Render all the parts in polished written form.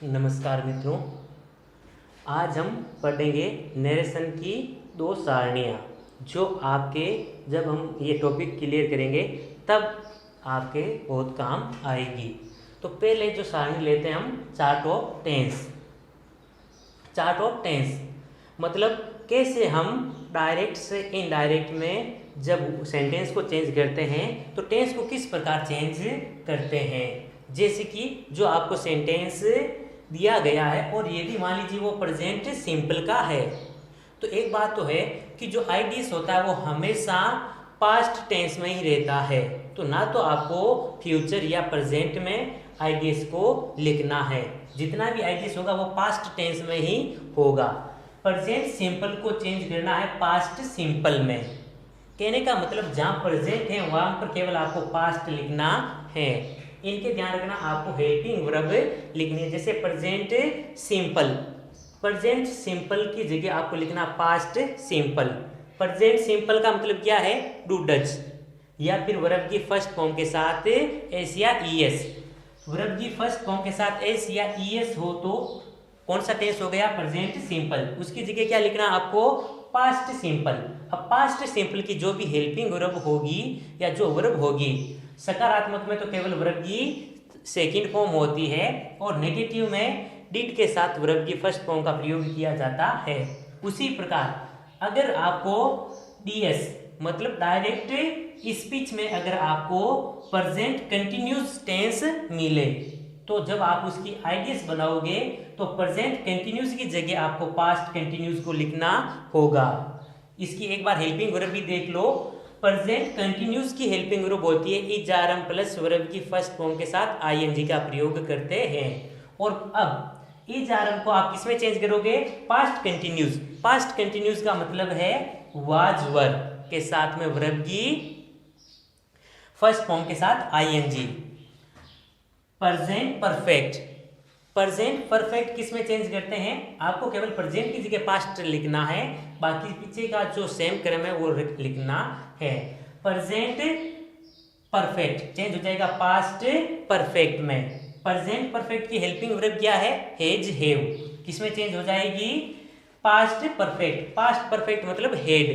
नमस्कार मित्रों। आज हम पढ़ेंगे नरेशन की दो सारणियाँ जो आपके जब हम ये टॉपिक क्लियर करेंगे तब आपके बहुत काम आएगी। तो पहले जो सारणी लेते हैं हम chart of tense. Chart of tense मतलब कैसे हम डायरेक्ट से इनडायरेक्ट में जब सेंटेंस को चेंज करते हैं तो टेंस को किस प्रकार चेंज करते हैं। जैसे कि जो आपको सेंटेंस दिया गया है और यदि मान लीजिए वो प्रेजेंट सिंपल का है तो एक बात तो है कि जो आईडीएस होता है वो हमेशा पास्ट टेंस में ही रहता है। तो ना तो आपको फ्यूचर या प्रेजेंट में आईडीएस को लिखना है, जितना भी आईडीएस होगा वो पास्ट टेंस में ही होगा। प्रेजेंट सिंपल को चेंज करना है पास्ट सिंपल में। कहने का मतलब जहाँ प्रेजेंट है वहाँ पर केवल आपको पास्ट लिखना है। इनके ध्यान रखना, आपको हेल्पिंग वर्ब लिखनी है। जैसे प्रेजेंट सिंपल, प्रेजेंट सिंपल की जगह आपको लिखना पास्ट सिंपल। प्रेजेंट सिंपल का मतलब क्या है? डू डज, या फिर वर्ब की फर्स्ट फॉर्म के साथ एस या ईएस। वर्ब की फर्स्ट फॉर्म के साथ एस या ईएस हो तो कौन सा टेंस हो गया? Present simple. उसकी जगह क्या लिखना आपको? Past simple. अब पास्ट सिंपल की जो भी हेल्पिंग वर्ब होगी या जो वर्ब होगी, सकारात्मक में तो केवल वर्ब की सेकंड फॉर्म होती है और नेगेटिव में डिड के साथ वर्ब की फर्स्ट फॉर्म का प्रयोग किया जाता है। उसी प्रकार अगर आपको डीएस मतलब डायरेक्ट स्पीच में अगर आपको प्रेजेंट कंटिन्यूस टेंस मिले तो जब आप उसकी आईडीएस बनाओगे तो प्रेजेंट कंटिन्यूस की जगह आपको पास्ट कंटिन्यूस को लिखना होगा। इसकी एक बार हेल्पिंग वर्ब भी देख लो। प्रेजेंट कंटिन्यूस की हेल्पिंग वर्ब होती है is are am plus verb की फर्स्ट फॉर्म के साथ आईएनजी का प्रयोग करते हैं। और अब इज आर एम को आप किसमें चेंज करोगे? Past continuous. पास्ट कंटिन्यूस का मतलब है वाज वर के साथ में वर्ब की फर्स्ट फॉर्म के साथ ING. Present perfect, present perfect किस में चेंज करते हैं? आपको केवल प्रेजेंट की जगह पास्ट लिखना है, बाकी पीछे का जो सेम क्रम है वो लिखना है। प्रेजेंट परफेक्ट चेंज हो जाएगा पास्ट परफेक्ट में। प्रेजेंट परफेक्ट की हेल्पिंग वर्ब क्या है? Has have. किस में चेंज हो जाएगी? Past perfect. पास्ट परफेक्ट मतलब हेड।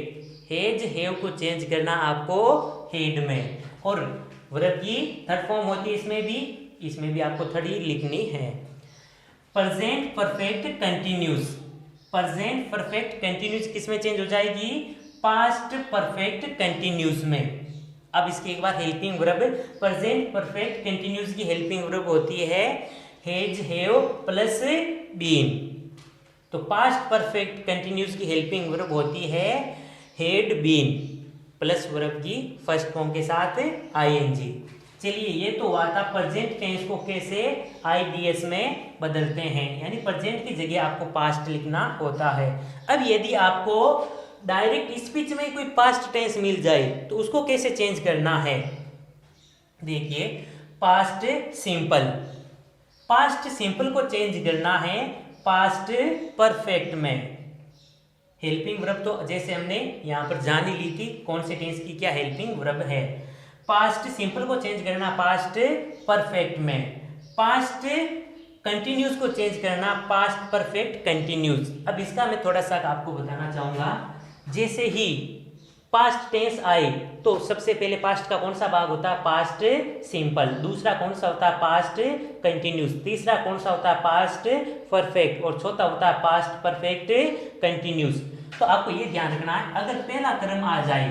हैज हैव को चेंज करना आपको हेड में। और वर्ब की थर्ड फॉर्म होती है इसमें भी आपको थर्ड ही लिखनी है। Present perfect continuous, present perfect continuous किस में चेंज हो जाएगी? पास्ट परफेक्ट कंटिन्यूस में। अब इसकी एक बार helping verb, present perfect continuous की हेल्पिंग वर्ब होती है हैज हैव प्लस बीन। तो पास्ट परफेक्ट कंटिन्यूस की हेल्पिंग वर्ब होती है हैड बीन प्लस वर्ब की फर्स्ट फॉर्म के साथ आईएनजी। चलिए, ये तो हुआ था प्रेजेंट टेंस को कैसे आईडीएस में बदलते हैं, यानी प्रेजेंट की जगह आपको पास्ट लिखना होता है। अब यदि आपको डायरेक्ट स्पीच में कोई पास्ट टेंस मिल जाए तो उसको कैसे चेंज करना है? देखिए, पास्ट सिंपल, पास्ट सिंपल को चेंज करना है पास्ट परफेक्ट में। हेल्पिंग वर्ब तो जैसे हमने यहाँ पर जान ही ली थी कौन से टेंस की क्या हेल्पिंग वर्ब है। पास्ट सिंपल को चेंज करना पास्ट परफेक्ट में। पास्ट कंटिन्यूस को चेंज करना पास्ट परफेक्ट कंटिन्यूस। अब इसका मैं थोड़ा सा आपको बताना चाहूंगा। जैसे ही पास्ट टेंस आए तो सबसे पहले पास्ट का कौन सा भाग होता है? Past simple. दूसरा कौन सा होता है? Past continuous. तीसरा कौन सा होता है? Past perfect. और चौथा होता है पास्ट परफेक्ट कंटिन्यूस। तो आपको ये ध्यान रखना है, अगर पहला क्रम आ जाए,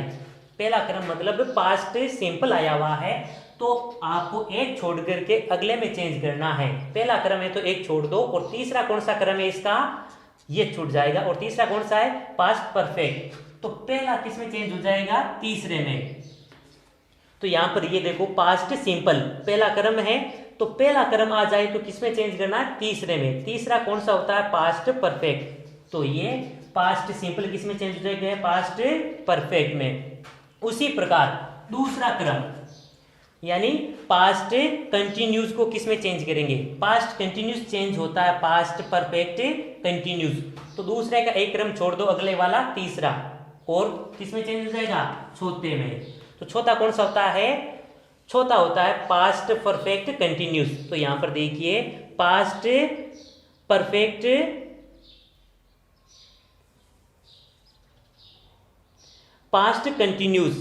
पहला क्रम मतलब पास्ट सिंपल आया हुआ है तो आपको एक छोड़ करके अगले में चेंज करना है। पहला क्रम है तो एक छोड़ दो, और तीसरा कौन सा क्रम है इसका? ये छूट जाएगा। और तीसरा कौन सा है? Past perfect. तो पहला किस में चेंज हो जाएगा? तीसरे में। तो यहां पर ये देखो, पास्ट सिंपल पहला क्रम है तो पहला क्रम आ जाए तो किस में चेंज करना है? तीसरे में। तीसरा कौन सा होता है? Past perfect. तो ये पास्ट सिंपल किस में चेंज हो जाएगा? पास्ट परफेक्ट में। उसी प्रकार दूसरा क्रम यानी पास्ट कंटिन्यूस को किस में चेंज करेंगे? पास्ट कंटिन्यूस चेंज होता है पास्ट परफेक्ट कंटिन्यूस। तो दूसरे का एक क्रम छोड़ दो, अगले वाला तीसरा, और किस में चेंज हो जाएगा? चौथे में। तो चौथा कौन सा होता है? चौथा होता है पास्ट परफेक्ट कंटिन्यूस। तो यहां पर देखिए, पास्ट परफेक्ट पास्ट कंटिन्यूस,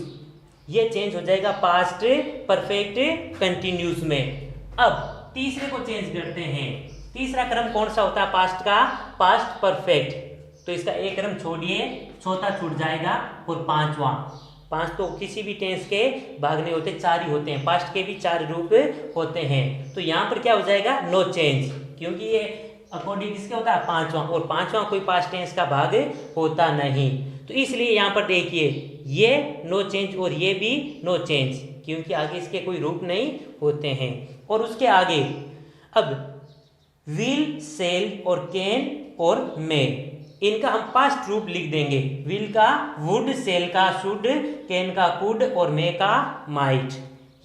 ये चेंज हो जाएगा पास्ट परफेक्ट कंटिन्यूस में। अब तीसरे को चेंज करते हैं। तीसरा क्रम कौन सा होता है पास्ट का? Past perfect. तो इसका एक क्रम छोड़िए, चौथा छूट जाएगा और पांचवा। पांच तो किसी भी टेंस के भाग नहीं होते, चार ही होते हैं। पास्ट के भी चार रूप होते हैं। तो यहाँ पर क्या हो जाएगा? नो चेंज, क्योंकि ये अकॉर्डिंग किसके होता है? पांचवा, और पांचवा कोई पास्ट टेंस का भाग होता नहीं। तो इसलिए यहाँ पर देखिए ये नो चेंज और ये भी नो चेंज, क्योंकि आगे इसके कोई रूप नहीं होते हैं। और उसके आगे अब विल, सेल और कैन और मे, इनका हम पास्ट रूप लिख देंगे। विल का वुड, सेल का शुड, कैन का कुड और मे का माइट।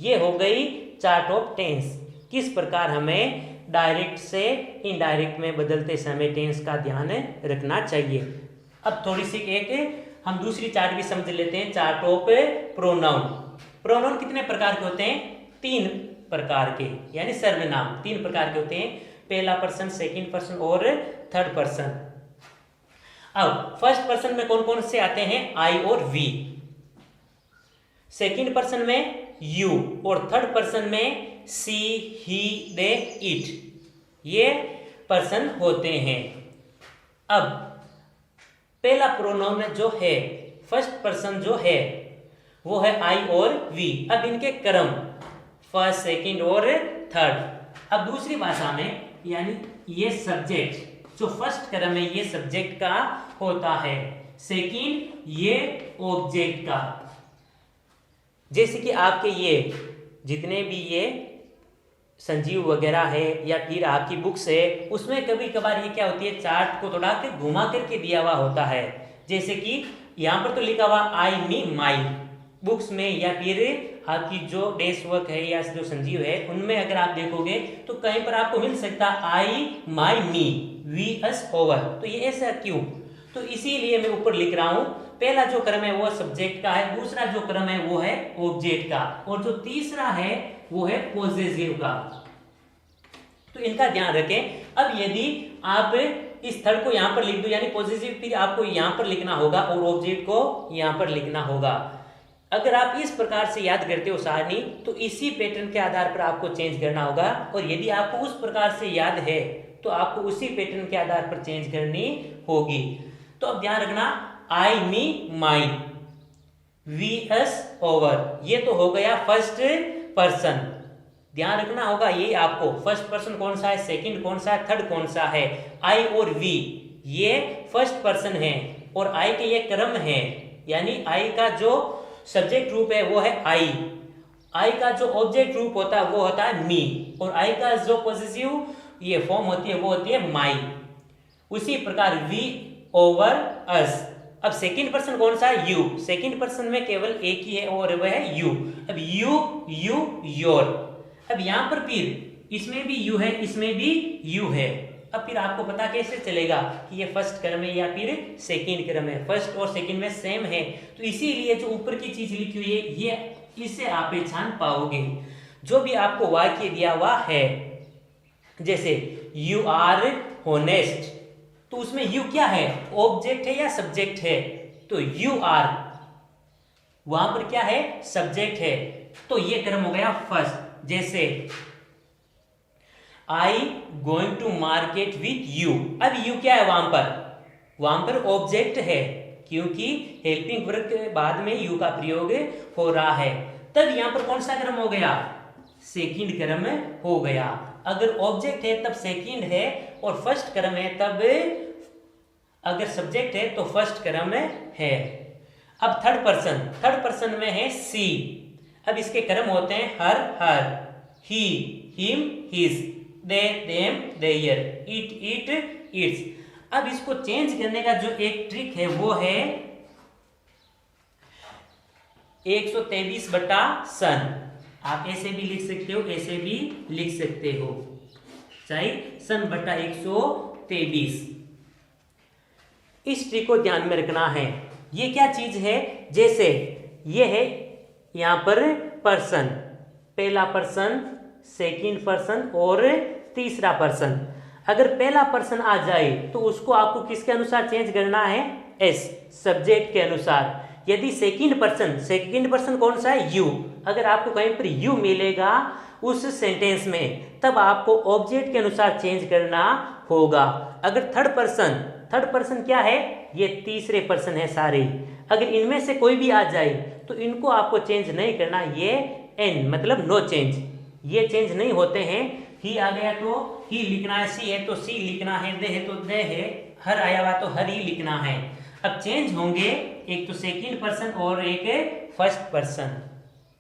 ये हो गई चार्ट ऑफ टेंस। किस प्रकार हमें डायरेक्ट से इनडायरेक्ट में बदलते समय टेंस का ध्यान रखना चाहिए। अब थोड़ी सी एक हम दूसरी चार्ट भी समझ लेते हैं, चार्ट ऑफ प्रोनाउन। प्रोनाउन कितने प्रकार के होते हैं? 3 प्रकार के, यानी सर्वनाम 3 प्रकार के होते हैं। पहला पर्सन, सेकंड पर्सन और थर्ड पर्सन। अब फर्स्ट पर्सन में कौन कौन से आते हैं? आई और वी। सेकंड पर्सन में यू और थर्ड पर्सन में सी, ही, दे, इट, ये पर्सन होते हैं। अब पहला प्रोनाउन जो है फर्स्ट पर्सन जो है वो है आई और वी। अब इनके क्रम फर्स्ट, सेकंड और थर्ड। अब दूसरी भाषा में यानी ये सब्जेक्ट जो फर्स्ट क्रम है ये सब्जेक्ट का होता है, सेकंड ये ऑब्जेक्ट का। जैसे कि आपके ये जितने भी ये संजीव वगैरह है या फिर आपकी बुक्स है, उसमें कभी कभार ये क्या होती है, चार्ट को थोड़ा के घुमा करके दिया हुआ होता है। जैसे कि यहाँ पर तो लिखा हुआ आई, मी, माई बुक्स में, या फिर आपकी जो डेस्क वर्क है या जो संजीव है उनमें अगर आप देखोगे तो कहीं पर आपको मिल सकता है आई, माई, मी, वी, अस, ओवर। तो ये ऐसा क्यों? तो इसीलिए मैं ऊपर लिख रहा हूं। पहला जो क्रम है वो सब्जेक्ट का है, दूसरा जो क्रम है वो है ऑब्जेक्ट का, और जो तीसरा है वो है पॉसेसिव का। तो इनका ध्यान रखें। अब यदि आप इस थर्ड को यहां पर लिख दो यानी पॉसेसिव, फिर आपको यहां पर लिखना होगा और ऑब्जेक्ट को यहां पर लिखना होगा। अगर आप इस प्रकार से याद करते हो सारणी, तो इसी पैटर्न के आधार पर आपको चेंज करना होगा। और यदि आपको उस प्रकार से याद है तो आपको उसी पैटर्न के आधार पर चेंज करनी होगी। तो अब ध्यान रखना, आई, मी, माई, वी, अस, ओवर, ये तो हो गया फर्स्ट पर्सन। ध्यान रखना होगा ये आपको, फर्स्ट पर्सन कौन सा है, सेकंड कौन सा है, थर्ड कौन सा है। आई और वी ये फर्स्ट पर्सन है और आई के ये क्रम है, यानी आई का जो सब्जेक्ट रूप है वो है आई का जो ऑब्जेक्ट रूप होता है वो होता है मी, और आई का जो पॉसेसिव ये फॉर्म होती है वो होती है माई। उसी प्रकार वी ओवर अस। अब सेकंड पर्सन कौन सा है? यू। सेकंड पर्सन में केवल एक ही है और वह है यू। अब यू, योर। अब यहां पर फिर इसमें भी यू है, इसमें भी यू है। अब फिर आपको पता कैसे चलेगा कि ये फर्स्ट क्रम है या फिर सेकंड क्रम है? फर्स्ट और सेकंड में सेम है, तो इसीलिए जो ऊपर की चीज लिखी हुई है ये इससे आप पहचान पाओगे। जो भी आपको वाक्य दिया हुआ है, जैसे यू आर होनेस्ट, तो उसमें यू क्या है? ऑब्जेक्ट है या सब्जेक्ट है? तो यू आर वहां पर क्या है? सब्जेक्ट है। तो ये क्रम हो गया फर्स्ट। जैसे I going to market with you, अब यू क्या है वहां पर? वहां पर ऑब्जेक्ट है, क्योंकि हेल्पिंग वर्ब के बाद में यू का प्रयोग हो रहा है। तब यहां पर कौन सा क्रम हो गया? सेकंड क्रम हो गया। अगर ऑब्जेक्ट है तब सेकंड है, और फर्स्ट क्रम है तब, अगर सब्जेक्ट है तो फर्स्ट क्रम है। अब थर्ड पर्सन में है सी। अब इसके क्रम होते हैं her, he, him, his, they, them, their, it, its. अब इसको चेंज करने का जो एक ट्रिक है वो है 123/सन। आप ऐसे भी लिख सकते हो, ऐसे भी लिख सकते हो, चाहे सन बटा 123। इस ट्रिक को ध्यान में रखना है। ये क्या चीज है? जैसे ये है यहां पर पर्सन, पहला पर्सन, सेकंड पर्सन और तीसरा पर्सन। अगर पहला पर्सन आ जाए तो उसको आपको किसके अनुसार चेंज करना है, एस, सब्जेक्ट के अनुसार। यदि सेकंड पर्सन कौन सा है, यू, अगर आपको कहीं पर यू मिलेगा उस सेंटेंस में, तब आपको ऑब्जेक्ट के अनुसार चेंज करना होगा। अगर थर्ड पर्सन क्या है, ये तीसरे पर्सन है सारे, अगर इनमें से कोई भी आ जाए तो इनको आपको चेंज नहीं करना, ये एन मतलब नो चेंज, ये चेंज नहीं होते हैं। ही आ गया तो ही लिखना है, सी है तो सी लिखना है, दे है तो दे है, हर आया हुआ तो हर ही लिखना है। अब चेंज होंगे एक तो सेकंड पर्सन और एक फर्स्ट पर्सन,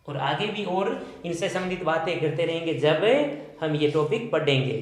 और आगे भी और इनसे संबंधित बातें करते रहेंगे जब हम ये टॉपिक पढ़ेंगे।